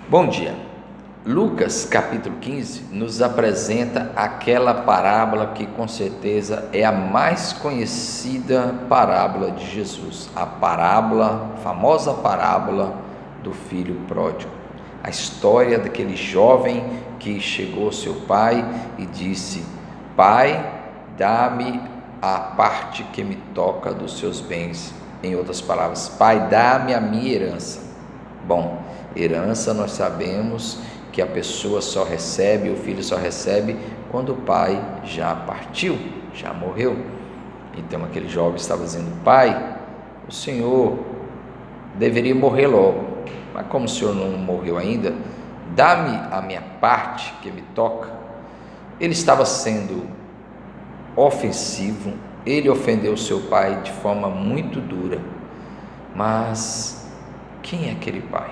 Bom dia. Lucas capítulo 15 nos apresenta aquela parábola que com certeza é a mais conhecida parábola de Jesus, a famosa parábola do filho pródigo. A história daquele jovem que chegou ao seu pai e disse: Pai, dá-me a parte que me toca dos seus bens. Em outras palavras, Pai, dá-me a minha herança. Bom, herança nós sabemos que a pessoa só recebe, o filho só recebe quando o pai já partiu, já morreu. Então aquele jovem estava dizendo: Pai, o senhor deveria morrer logo, mas como o senhor não morreu ainda, dá-me a minha parte que me toca. Ele estava sendo ofensivo, ele ofendeu seu pai de forma muito dura. Mas quem é aquele pai?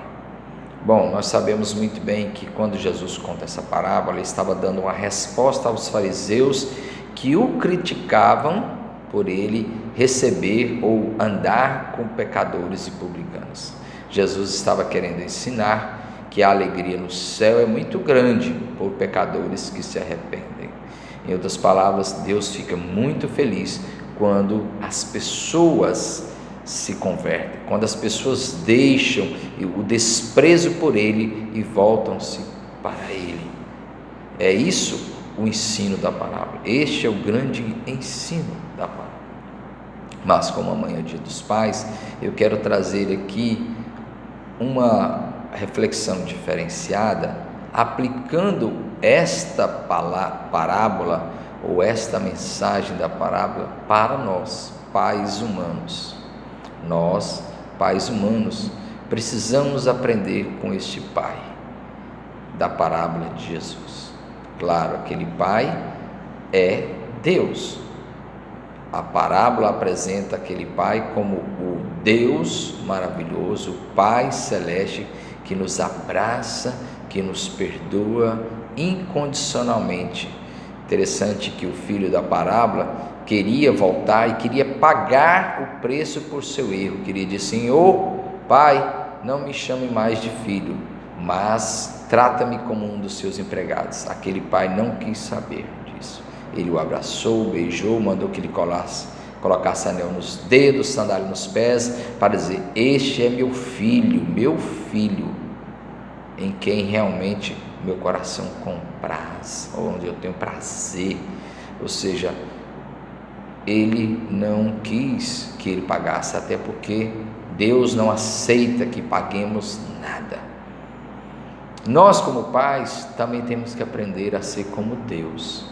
Bom, nós sabemos muito bem que quando Jesus conta essa parábola, ele estava dando uma resposta aos fariseus que o criticavam por ele receber ou andar com pecadores e publicanos. Jesus estava querendo ensinar que a alegria no céu é muito grande por pecadores que se arrependem. Em outras palavras, Deus fica muito feliz quando as pessoas se convertem, quando as pessoas deixam o desprezo por ele e voltam-se para ele. É isso o ensino da parábola. Este é o grande ensino da parábola. Mas como amanhã é dia dos pais, eu quero trazer aqui uma reflexão diferenciada, aplicando esta parábola ou esta mensagem da parábola para nós, pais humanos. Nós, pais humanos, precisamos aprender com este pai da parábola de Jesus. Claro, aquele pai é Deus. A parábola apresenta aquele pai como o Deus maravilhoso, o Pai celeste que nos abraça, que nos perdoa incondicionalmente. Interessante que o filho da parábola queria voltar e queria pagar o preço por seu erro. Queria dizer: Senhor, Pai, não me chame mais de filho, mas trata-me como um dos seus empregados. Aquele pai não quis saber disso. Ele o abraçou, beijou, mandou que ele colocasse anel nos dedos, sandália nos pés, para dizer: este é meu filho, em quem realmente meu coração compraz, onde eu tenho prazer. Ou seja, ele não quis que ele pagasse, até porque Deus não aceita que paguemos nada. Nós, como pais, também temos que aprender a ser como Deus.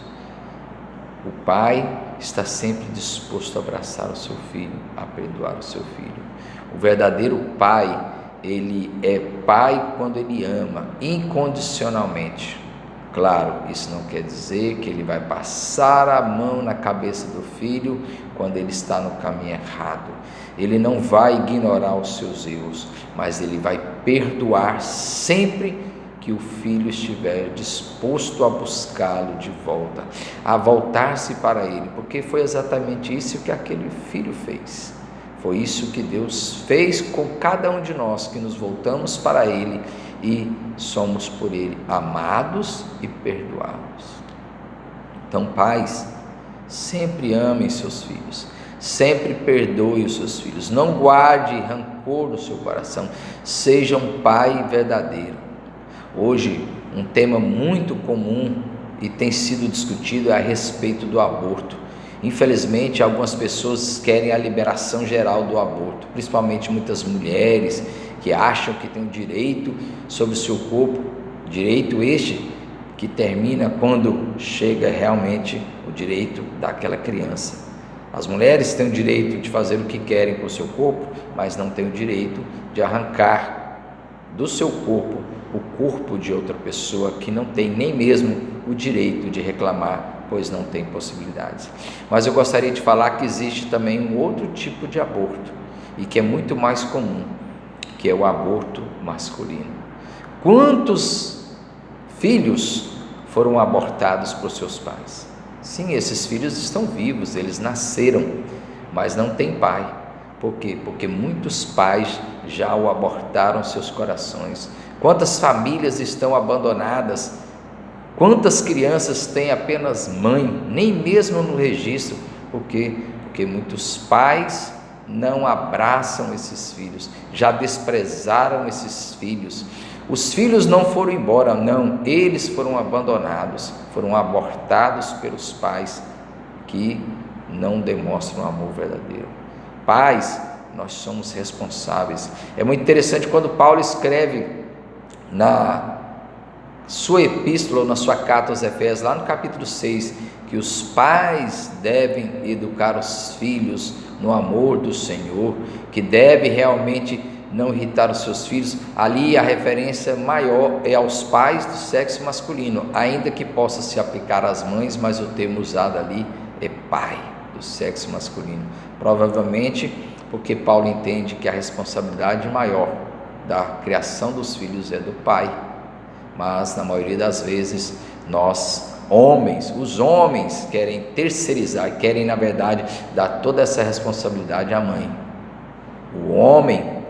O pai está sempre disposto a abraçar o seu filho, a perdoar o seu filho. O verdadeiro pai, ele é pai quando ele ama incondicionalmente. Claro, isso não quer dizer que ele vai passar a mão na cabeça do filho quando ele está no caminho errado. Ele não vai ignorar os seus erros, mas ele vai perdoar sempre que o filho estiver disposto a buscá-lo de volta, a voltar-se para ele, porque foi exatamente isso que aquele filho fez. Foi isso que Deus fez com cada um de nós, que nos voltamos para ele e somos por ele amados e perdoados. Então, pais, sempre amem seus filhos, sempre perdoe os seus filhos, não guarde rancor no seu coração, seja um pai verdadeiro. Hoje, um tema muito comum e tem sido discutido é a respeito do aborto. Infelizmente, algumas pessoas querem a liberação geral do aborto, principalmente muitas mulheres que acham que têm o direito sobre o seu corpo, direito este que termina quando chega realmente o direito daquela criança. As mulheres têm o direito de fazer o que querem com o seu corpo, mas não têm o direito de arrancar do seu corpo o corpo de outra pessoa que não tem nem mesmo o direito de reclamar, pois não tem possibilidades. Mas eu gostaria de falar que existe também um outro tipo de aborto, e que é muito mais comum, que é o aborto masculino. Quantos filhos foram abortados por seus pais? Sim, esses filhos estão vivos, eles nasceram, mas não têm pai. Por quê? Porque muitos pais já o abortaram seus corações, Quantas famílias estão abandonadas? Quantas crianças têm apenas mãe, nem mesmo no registro? Por quê? Porque muitos pais não abraçam esses filhos, já desprezaram esses filhos. Os filhos não foram embora, não, eles foram abandonados, foram abortados pelos pais que não demonstram amor verdadeiro. Pais, nós somos responsáveis. É muito interessante quando Paulo escreve na sua epístola, ou na sua carta aos Efésios, lá no capítulo 6, que os pais devem educar os filhos no amor do Senhor, que deve realmente não irritar os seus filhos. Ali a referência maior é aos pais do sexo masculino, ainda que possa se aplicar às mães, mas o termo usado ali é pai do sexo masculino, provavelmente porque Paulo entende que a responsabilidade maior da criação dos filhos é do pai, mas na maioria das vezes nós os homens querem terceirizar, querem na verdade dar toda essa responsabilidade à mãe. O homem,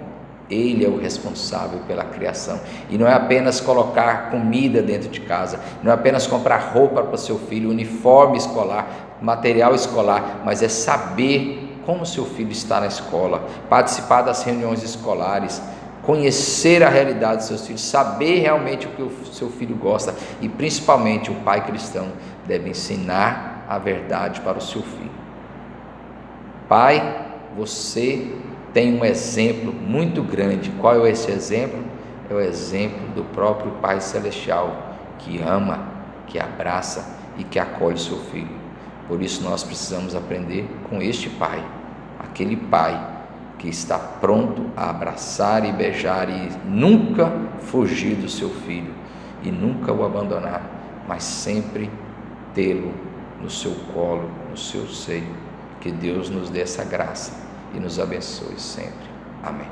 ele é o responsável pela criação, e não é apenas colocar comida dentro de casa, não é apenas comprar roupa para o seu filho, uniforme escolar, material escolar, mas é saber como seu filho está na escola, participar das reuniões escolares, conhecer a realidade dos seus filhos, saber realmente o que o seu filho gosta, e principalmente o pai cristão deve ensinar a verdade para o seu filho. Pai, você tem um exemplo muito grande. Qual é esse exemplo? É o exemplo do próprio Pai Celestial, que ama, que abraça e que acolhe seu filho. Por isso nós precisamos aprender com este pai, aquele pai que está pronto a abraçar e beijar e nunca fugir do seu filho e nunca o abandonar, mas sempre tê-lo no seu colo, no seu seio. Que Deus nos dê essa graça e nos abençoe sempre. Amém.